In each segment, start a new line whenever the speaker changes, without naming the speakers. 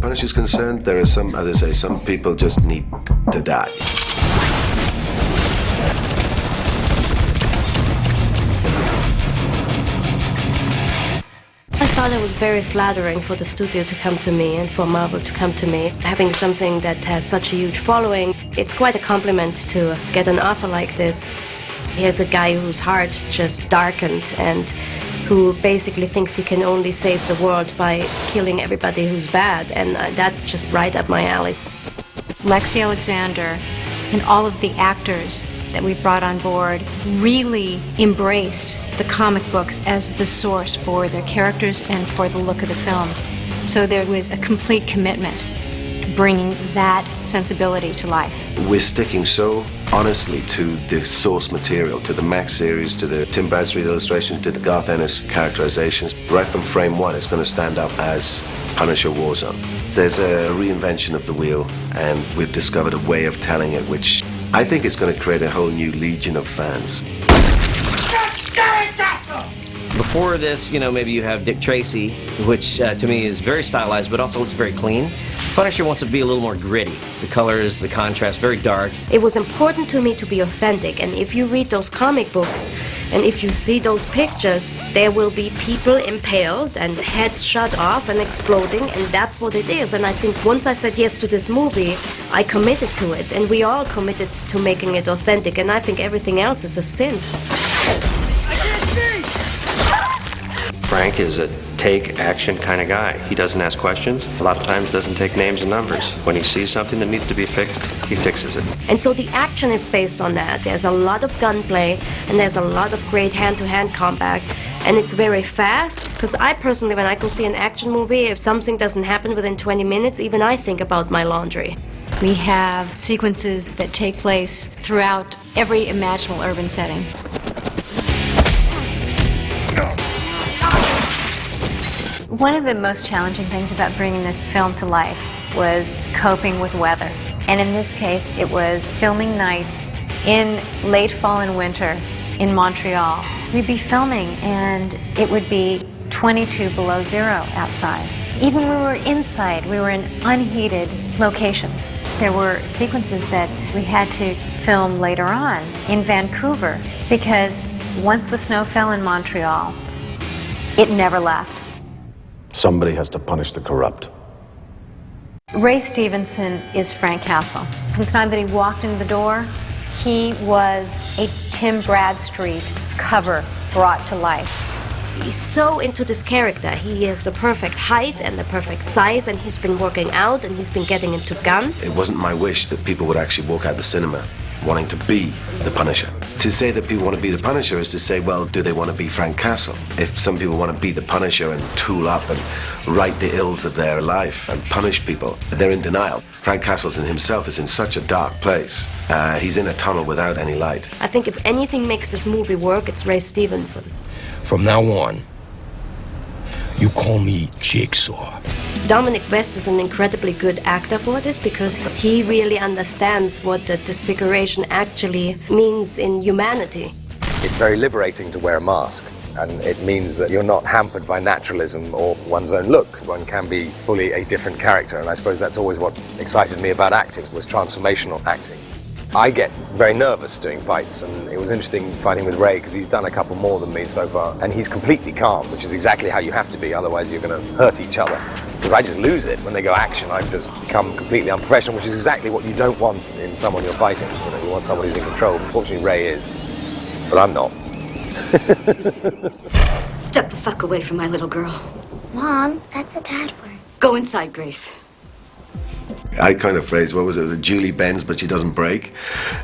Punisher is concerned, there are some, as I say, some people just need to die.
I thought it was very flattering for the studio to come to me and for Marvel to come to me. Having something that has such a huge following, it's quite a compliment to get an offer like this. Here's a guy whose heart just darkened and who basically thinks he can only save the world by killing everybody who's bad, and that's just right up my alley.
Lexi Alexander and all of the actors that we brought on board really embraced the comic books as the source for their characters and for the look of the film. So there was a complete commitment to bringing that sensibility to life.
We're sticking so honestly to the source material, to the Max series, to the Tim Bradstreet illustrations, to the Garth Ennis characterizations. Right from frame one, it's going to stand up as Punisher Warzone. There's a reinvention of the wheel, and we've discovered a way of telling it, which I think is going to create a whole new legion of fans.
Before this, maybe you have Dick Tracy, which to me is very stylized, but also looks very clean. Punisher wants to be a little more gritty. The colors, the contrast, very dark.
It was important to me to be authentic, and if you read those comic books, and if you see those pictures, there will be people impaled and heads shot off and exploding, and that's what it is. And I think once I said yes to this movie, I committed to it, and we all committed to making it authentic, and I think everything else is a sin.
Frank is a take action kind of guy. He doesn't ask questions. A lot of times doesn't take names and numbers. When he sees something that needs to be fixed, he fixes it.
And so the action is based on that. There's a lot of gunplay, and there's a lot of great hand-to-hand combat, and it's very fast, because I personally, when I go see an action movie, if something doesn't happen within 20 minutes, even I think about my laundry.
We have sequences that take place throughout every imaginable urban setting. One of the most challenging things about bringing this film to life was coping with weather. And in this case, it was filming nights in late fall and winter in Montreal. We'd be filming and it would be 22 below zero outside. Even when we were inside, we were in unheated locations. There were sequences that we had to film later on in Vancouver because once the snow fell in Montreal, it never left.
Somebody has to punish the corrupt.
Ray Stevenson is Frank Castle. From the time that he walked in the door, he was a Tim Bradstreet cover brought to life.
He's so into this character. He has the perfect height and the perfect size, and he's been working out and he's been getting into guns.
It wasn't my wish that people would actually walk out the cinema wanting to be the Punisher. To say that people want to be the Punisher is to say, well, do they want to be Frank Castle? If some people want to be the Punisher and tool up and right the ills of their life and punish people, they're in denial. Frank Castle himself is in such a dark place. He's in a tunnel without any light.
I think if anything makes this movie work, it's Ray Stevenson.
From now on, you call me Jigsaw.
Dominic West is an incredibly good actor for this because he really understands what the disfiguration actually means in humanity.
It's very liberating to wear a mask, and it means that you're not hampered by naturalism or one's own looks. One can be fully a different character, and I suppose that's always what excited me about acting, was transformational acting. I get very nervous doing fights, and it was interesting fighting with Ray because he's done a couple more than me so far, and he's completely calm, which is exactly how you have to be, otherwise you're going to hurt each other. Because I just lose it. When they go action, I just become completely unprofessional, which is exactly what you don't want in someone you're fighting. You want someone who's in control. Unfortunately, Ray is, but I'm not.
Step the fuck away from my little girl.
Mom, that's a dad word.
Go inside, Grace.
I kind of phrased, what was it, Julie bends but she doesn't break.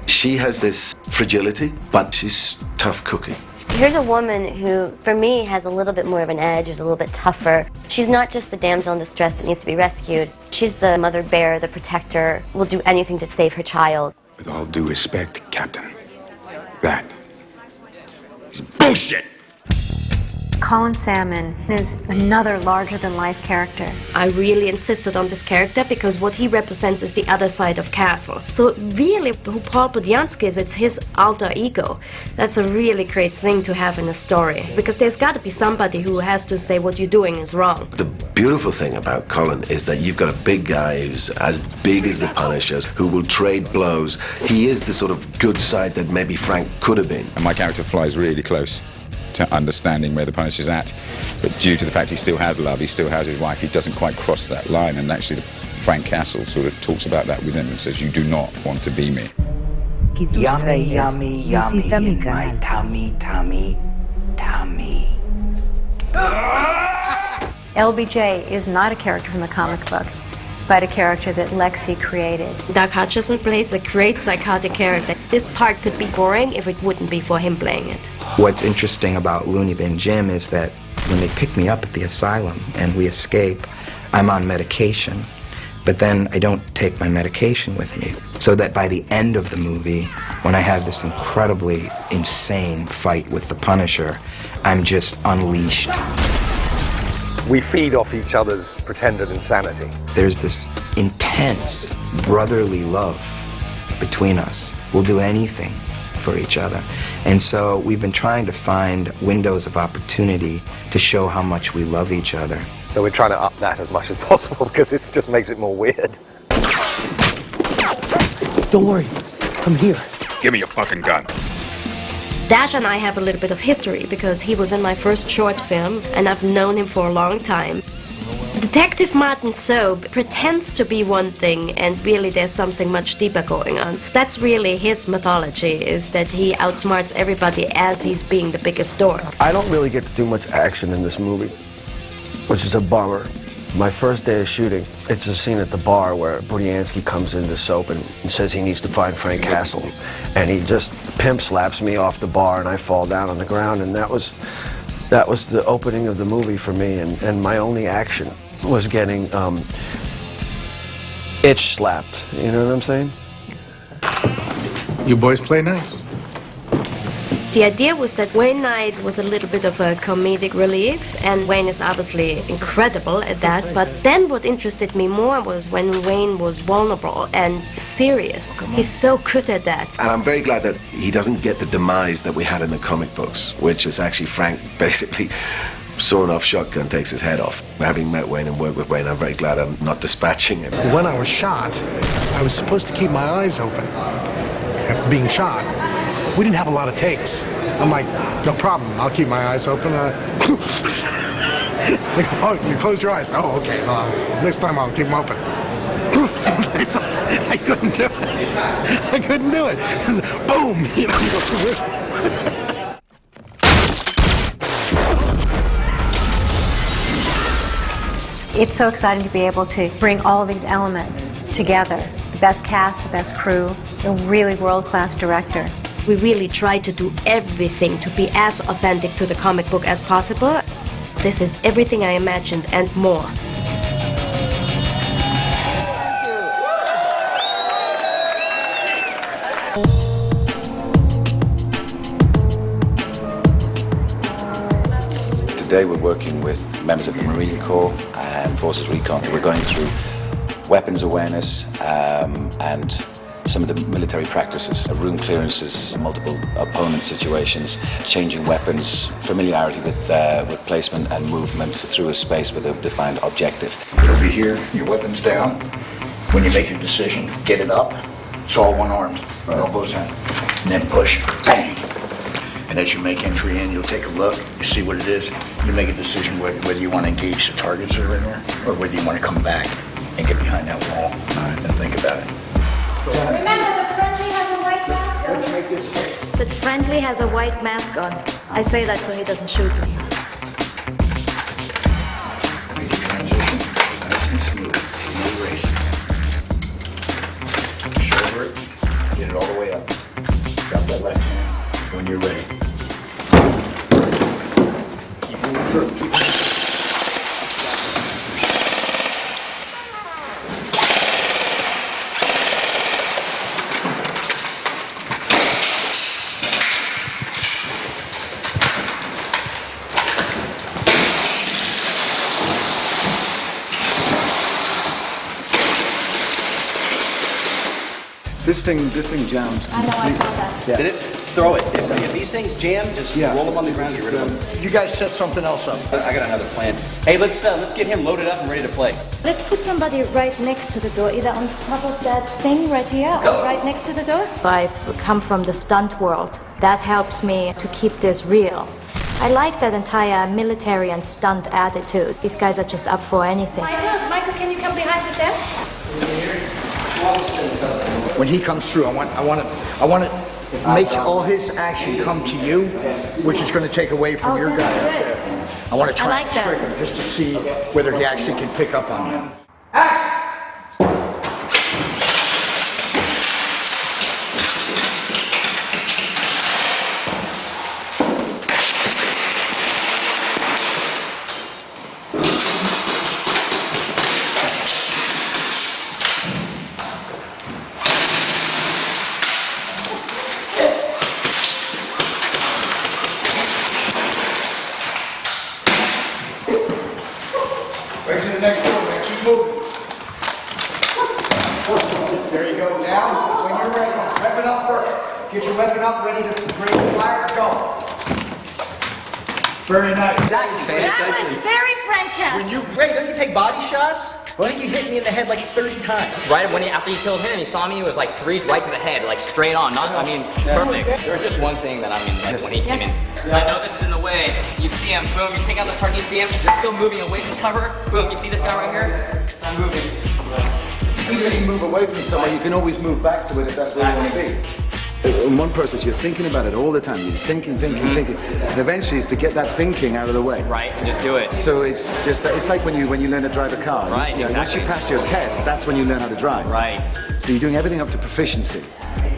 She has this fragility, but she's tough cookie.
Here's a woman who, for me, has a little bit more of an edge, is a little bit tougher. She's not just the damsel in distress that needs to be rescued. She's the mother bear, the protector, will do anything to save her child.
With all due respect, Captain, that is bullshit!
Colin Salmon is another larger-than-life character.
I really insisted on this character because what he represents is the other side of Castle. So really, who Paul Budiansky is, it's his alter ego. That's a really great thing to have in a story, because there's got to be somebody who has to say what you're doing is wrong.
The beautiful thing about Colin is that you've got a big guy who's as big as the Punisher, who will trade blows. He is the sort of good side that maybe Frank could have been.
And my character flies really close to understanding where the Punisher's at, but due to the fact he still has love, he still has his wife, he doesn't quite cross that line, and actually Frank Castle sort of talks about that with him and says, you do not want to be me.
Yummy, yummy, yummy in my tummy, tummy, tummy.
LBJ is not a character from the comic book, but a character that Lexi created.
Doug Hutchison plays a great psychotic character. This part could be boring if it wouldn't be for him playing it.
What's interesting about Looney Bin Jim is that when they pick me up at the asylum and we escape, I'm on medication, but then I don't take my medication with me. So that by the end of the movie, when I have this incredibly insane fight with the Punisher, I'm just unleashed.
We feed off each other's pretended insanity.
There's this intense brotherly love between us. We'll do anything for each other. And so we've been trying to find windows of opportunity to show how much we love each other.
So we're trying to up that as much as possible because it just makes it more weird.
Don't worry, I'm here.
Give me your fucking gun.
Dash and I have a little bit of history because he was in my first short film and I've known him for a long time. Detective Martin Soap pretends to be one thing and really there's something much deeper going on. That's really his mythology, is that he outsmarts everybody as he's being the biggest dork.
I don't really get to do much action in this movie, which is a bummer. My first day of shooting, it's a scene at the bar where Budiansky comes into Soap and says he needs to find Frank Castle. And he just pimp slaps me off the bar and I fall down on the ground, and that was the opening of the movie for me, and my only action was getting itch slapped. You know what I'm saying?
You boys play nice.
The idea was that Wayne Knight was a little bit of a comedic relief, and Wayne is obviously incredible at that, but then what interested me more was when Wayne was vulnerable and serious. He's so good at that.
And I'm very glad that he doesn't get the demise that we had in the comic books, which is actually Frank basically sawing off shotgun takes his head off. Having met Wayne and worked with Wayne, I'm very glad I'm not dispatching him.
When I was shot, I was supposed to keep my eyes open after being shot. We didn't have a lot of takes. I'm like, no problem, I'll keep my eyes open. Oh, you closed your eyes. Oh, okay. Next time I'll keep them open. I couldn't do it. I couldn't do it. Boom! You know.
It's so exciting to be able to bring all of these elements together. The best cast, the best crew, a really world-class director.
We really try to do everything to be as authentic to the comic book as possible. This is everything I imagined and more.
Today we're working with members of the Marine Corps and Forces Recon. We're going through weapons awareness and some of the military practices, room clearances, multiple opponent situations, changing weapons, familiarity with placement and movement through a space with a defined objective.
Over here, your weapon's down. When you make your decision, get it up. It's all one-armed, elbows in, and then push, bang. And as you make entry in, you'll take a look, you see what it is. You make a decision whether you want to engage the targets that are in there, or whether you want to come back and get behind that wall and think about it.
Remember, the friendly has a white mask on. Said friendly has a white mask on. I say that so he doesn't shoot me.
Make a transition, nice and smooth, no race. Shoulder it, get it all the way up. Drop that left hand when you're ready. Keep moving through, keep moving.
This thing jams.
I know, I saw that.
Yeah.
Did it? Throw it. If these things jam, just roll them on the ground and get rid of them.
You guys set something else up.
I got another plan. Hey, let's get him loaded up and ready to play.
Let's put somebody right next to the door, either on top of that thing right here or right next to the door. I've come from the stunt world. That helps me to keep this real. I like that entire military and stunt attitude. These guys are just up for anything. Michael, can you come behind the desk?
When he comes through, I want to make all his action come to you, which is going to take away from your guy. I want to try and trick him just to see whether he actually can pick up on him. Right to the next door, man. Keep moving. There you go. Now, when you're ready, weapon up first. Get your weapon up, ready to bring the fire. Go. Very nice.
That was very Francesco.
Ray, don't you take body shots? Why think you hit me in the head like 30 times?
Right after you killed him, he saw me, it was like 3 right to the head, like straight on. Perfect. There was just one thing that when he came in. I know this is in the way. You see him, boom, you take out this target, you see him, you're still moving away from cover. Boom, you see this guy right here? I'm moving.
Even if you move away from somewhere, you can always move back to it if that's where you want to be. In one process, you're thinking about it all the time. You're just thinking. And eventually, it's to get that thinking out of the way.
Right, and just do it.
So it's like when you learn to drive a car.
Right,
exactly. Once you pass your test, that's when you learn how to drive.
Right.
So you're doing everything up to proficiency,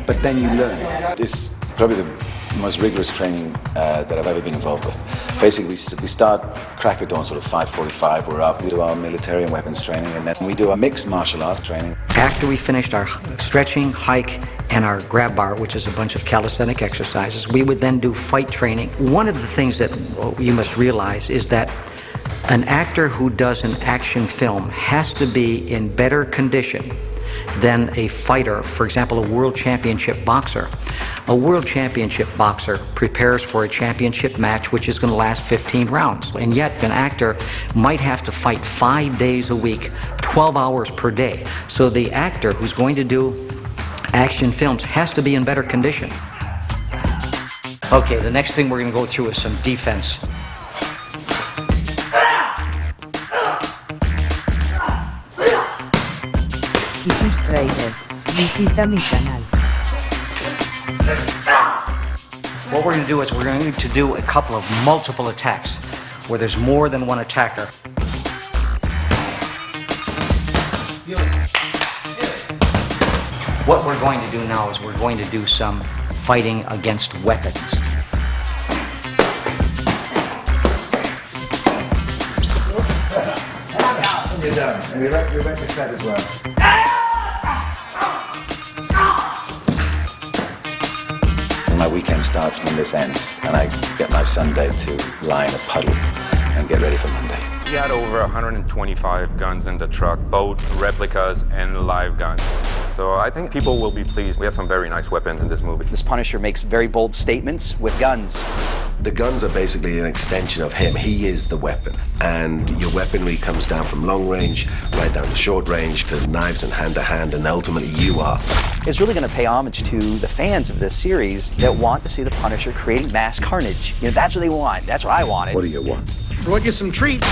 but then you learn. It's probably the most rigorous training that I've ever been involved with. Basically, we start crack of dawn, sort of 5:45. We're up. We do our military and weapons training, and then we do our mixed martial arts training.
After we finished our stretching, hike, and our grab bar, which is a bunch of calisthenic exercises, we would then do fight training. One of the things that you must realize is that an actor who does an action film has to be in better condition than a fighter, for example, a world championship boxer. A world championship boxer prepares for a championship match which is going to last 15 rounds. And yet an actor might have to fight 5 days a week, 12 hours per day. So the actor who's going to do action films has to be in better condition. Okay, the next thing we're going to go through is some defense.
Y tus trailers, visita mi canal.
What we're going to do is we're going to do a couple of multiple attacks where there's more than one attacker. What we're going to do now is we're going to do some fighting against weapons.
You're done. And you're back to set as well. My weekend starts when this ends, and I get my Sunday to lie in a puddle and get ready for Monday.
We had over 125 guns in the truck, both replicas and live guns. So I think people will be pleased. We have some very nice weapons in this movie.
This Punisher makes very bold statements with guns.
The guns are basically an extension of him. He is the weapon. And your weaponry comes down from long range, right down to short range, to knives and hand-to-hand, and ultimately you are.
It's really going to pay homage to the fans of this series that want to see the Punisher creating mass carnage. You know, that's what they want. That's what I wanted.
What do you want?
I want you some treats.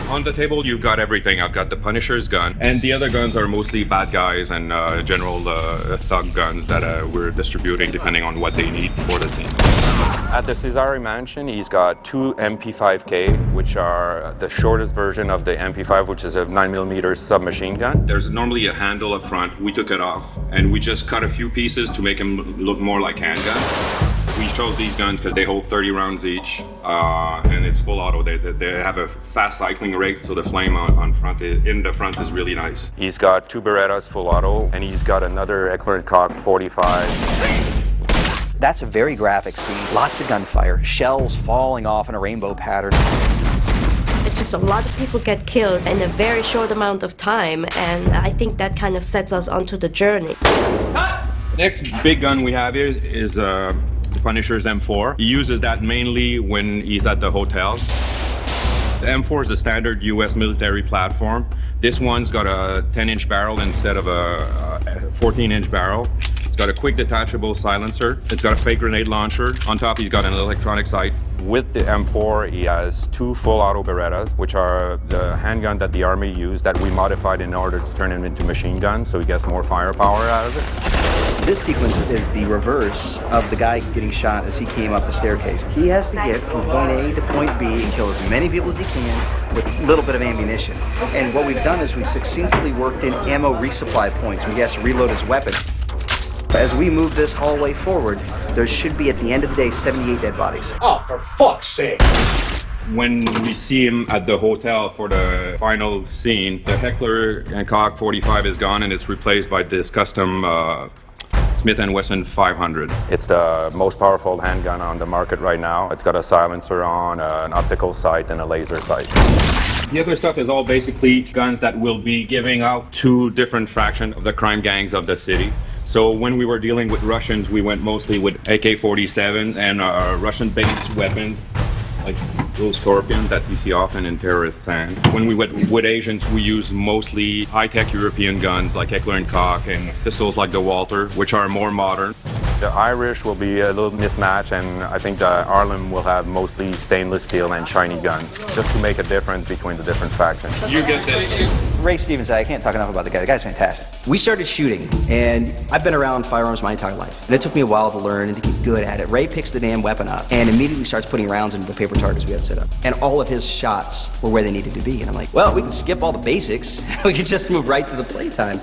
On the table, you've got everything. I've got the Punisher's gun, and the other guns are mostly bad guys and general thug guns that we're distributing depending on what they need for the scene. At the Cesare Mansion, he's got 2 MP5K, which are the shortest version of the MP5, which is a 9mm submachine gun. There's normally a handle up front. We took it off, and we just cut a few pieces to make them look more like handguns. We chose these guns because they hold 30 rounds each, and it's full auto. They have a fast cycling rate, so the flame in the front is really nice. He's got 2 Berettas full auto, and he's got another Eckler & Koch 45.
That's a very graphic scene. Lots of gunfire, shells falling off in a rainbow pattern.
It's just a lot of people get killed in a very short amount of time, and I think that kind of sets us onto the journey.
Next big gun we have here is the Punisher's M4. He uses that mainly when he's at the hotel. The M4 is the standard US military platform. This one's got a 10-inch barrel instead of a 14-inch barrel. It's got a quick detachable silencer. It's got a fake grenade launcher. On top, he's got an electronic sight. With the M4, he has 2 full auto Berettas, which are the handgun that the Army used that we modified in order to turn him into machine guns, so he gets more firepower out of it.
This sequence is the reverse of the guy getting shot as he came up the staircase. He has to get from point A to point B and kill as many people as he can with a little bit of ammunition. And what we've done is we've succinctly worked in ammo resupply points when he has to reload his weapon. As we move this hallway forward, there should be, at the end of the day, 78 dead bodies.
Oh, for fuck's sake!
When we see him at the hotel for the final scene, the Heckler & Koch 45 is gone and it's replaced by this custom Smith & Wesson 500. It's the most powerful handgun on the market right now. It's got a silencer on, an optical sight, and a laser sight. The other stuff is all basically guns that will be giving out to different fractions of the crime gangs of the city. So when we were dealing with Russians, we went mostly with AK-47 and Russian-based weapons, like those scorpions that you see often in terrorist hands. When we went with Asians, we used mostly high-tech European guns like Heckler & Koch and pistols like the Walther, which are more modern. The Irish will be a little mismatched, and I think the Harlem will have mostly stainless steel and shiny guns, just to make a difference between the different factions. You get this.
Ray Stevens, I can't talk enough about the guy. The guy's fantastic. We started shooting, and I've been around firearms my entire life. And it took me a while to learn and to get good at it. Ray picks the damn weapon up and immediately starts putting rounds into the paper targets we had set up. And all of his shots were where they needed to be. And I'm like, well, we can skip all the basics. We can just move right to the playtime.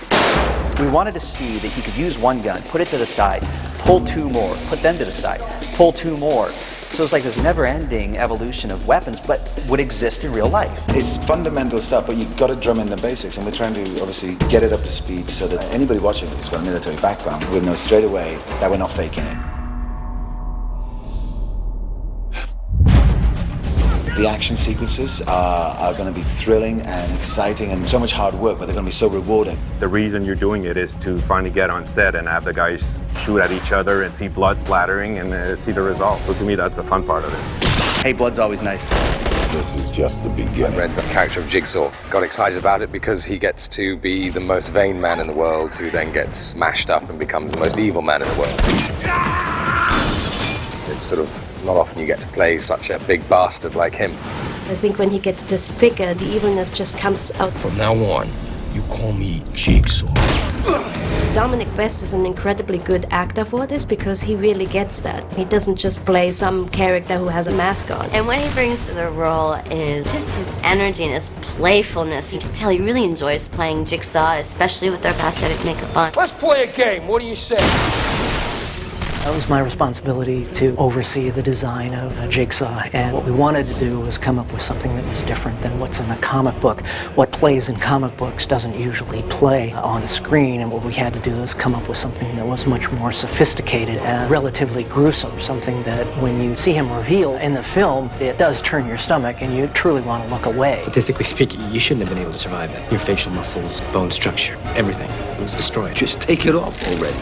We wanted to see that he could use one gun, put it to the side, pull 2 more, put them to the side, pull 2 more. So it's like this never-ending evolution of weapons, but would exist in real life.
It's fundamental stuff, but you've got to drum in the basics, and we're trying to obviously get it up to speed so that anybody watching who's got a military background will know straight away that we're not faking it. The action sequences are going to be thrilling and exciting and so much hard work, but they're going to be so rewarding.
The reason you're doing it is to finally get on set and have the guys shoot at each other and see blood splattering and see the result. So to me, that's the fun part of it.
Hey, blood's always nice.
This is just the beginning. I read the character of Jigsaw. Got excited about it because he gets to be the most vain man in the world who then gets smashed up and becomes the most evil man in the world. It's sort of not often you get to play such a big bastard like him.
I think when he gets disfigured, the evilness just comes out.
From now on, you call me Jigsaw.
Dominic West is an incredibly good actor for this because he really gets that. He doesn't just play some character who has a mask on.
And what he brings to the role is just his energy and his playfulness. You can tell he really enjoys playing Jigsaw, especially with their prosthetic makeup on.
Let's play a game. What do you say?
It was my responsibility to oversee the design of Jigsaw, and what we wanted to do was come up with something that was different than what's in the comic book. What plays in comic books doesn't usually play on screen, and what we had to do is come up with something that was much more sophisticated and relatively gruesome, something that when you see him reveal in the film, it does turn your stomach and you truly want to look away.
Statistically speaking, you shouldn't have been able to survive that. Your facial muscles, bone structure, everything was destroyed.
Just take it off already.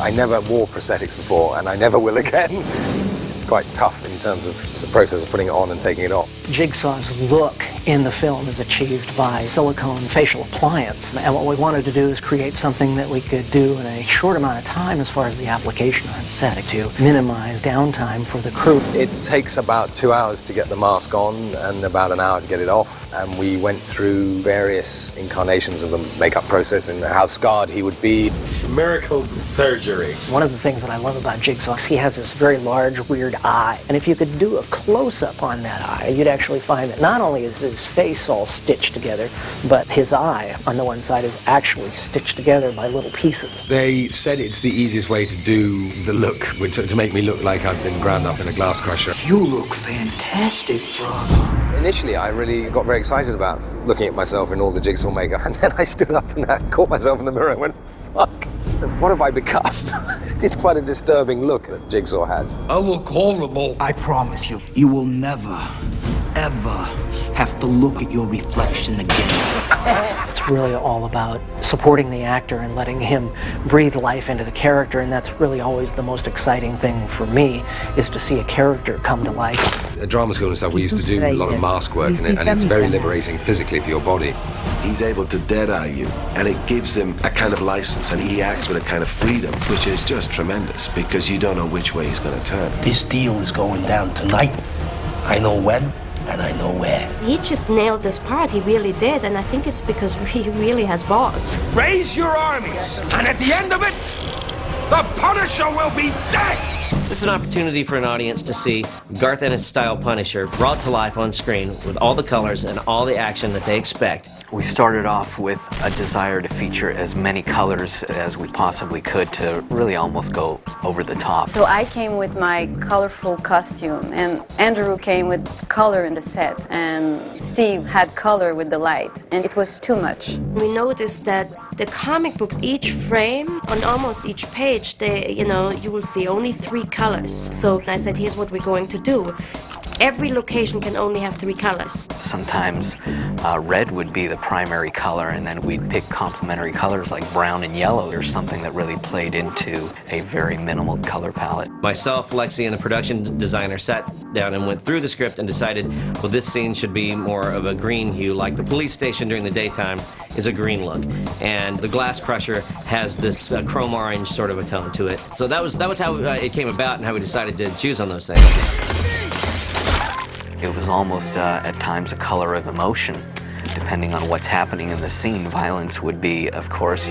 I never wore prosthetics before, and I never will again. It's quite tough in terms of the process of putting it on and taking it off.
Jigsaw's look in the film is achieved by silicone facial appliance, and what we wanted to do is create something that we could do in a short amount of time as far as the application on set to minimize downtime for the crew.
It takes about 2 hours to get the mask on and about an hour to get it off, and we went through various incarnations of the makeup process and how scarred he would be.
Miracle surgery.
One of the things that I love about Jigsaw is he has this very large, weird eye, and if you could do a close-up on that eye, you'd actually find that not only is his face all stitched together, but his eye on the one side is actually stitched together by little pieces.
They said it's the easiest way to do the look, to make me look like I've been ground up in a glass crusher.
You look fantastic, bro.
Initially, I really got very excited about looking at myself in all the Jigsaw makeup, and then I stood up and I caught myself in the mirror and went, fuck, what have I become? It's quite a disturbing look that Jigsaw has.
I look horrible. I promise you, you will never, ever have to look at your reflection again.
It's really all about supporting the actor and letting him breathe life into the character, and that's really always the most exciting thing for me, is to see a character come to life.
At drama school and stuff, we used to do a lot of mask work, and it's very liberating physically for your body.
He's able to dead-eye you, and it gives him a kind of license, and he acts with a kind of freedom, which is just tremendous, because you don't know which way he's going to turn.
This deal is going down tonight. I know when, and I know where.
He just nailed this part, he really did, and I think it's because he really has balls.
Raise your armies, and at the end of it, the Punisher will be dead!
This is an opportunity for an audience to see Garth Ennis-style Punisher brought to life on screen with all the colors and all the action that they expect.
We started off with a desire to feature as many colors as we possibly could to really almost go over the top.
So I came with my colorful costume, and Andrew came with color in the set, and Steve had color with the light, and it was too much.
We noticed that the comic books, each frame, on almost each page, you will see only 3 colors. So I said, here's what we're going to do. Every location can only have 3 colors.
Sometimes red would be the primary color, and then we'd pick complementary colors like brown and yellow or something that really played into a very minimal color palette.
Myself, Lexi, and the production designer sat down and went through the script and decided, well, this scene should be more of a green hue, like the police station during the daytime is a green look. And the Glass Crusher has this chrome orange sort of a tone to it. So that was how it came about and how we decided to choose on those things.
It was almost, at times, a color of emotion. Depending on what's happening in the scene, violence would be, of course,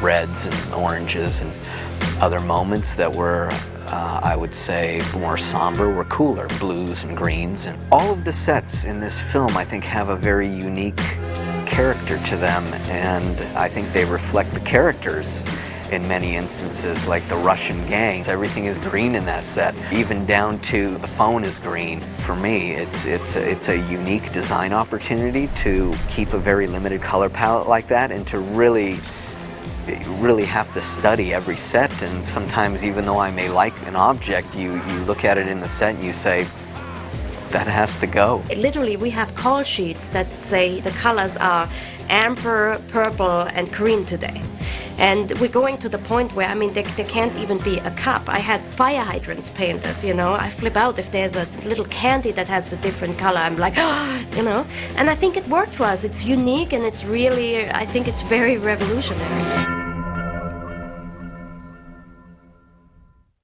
reds and oranges, and other moments that were, I would say, more somber were cooler, blues and greens. And all of the sets in this film, I think, have a very unique character to them, and I think they reflect the characters in many instances, like the Russian gangs. Everything is green in that set, even down to the phone is green. For me, it's a unique design opportunity to keep a very limited color palette like that, and to really have to study every set. And sometimes, even though I may like an object, you look at it in the set and you say, that has to go.
Literally, we have call sheets that say the colors are amber, purple, and green today. And we're going to the point where, there can't even be a cup. I had fire hydrants painted, I flip out if there's a little candy that has a different color. I'm like, And I think it worked for us. It's unique, and it's really, I think it's very revolutionary.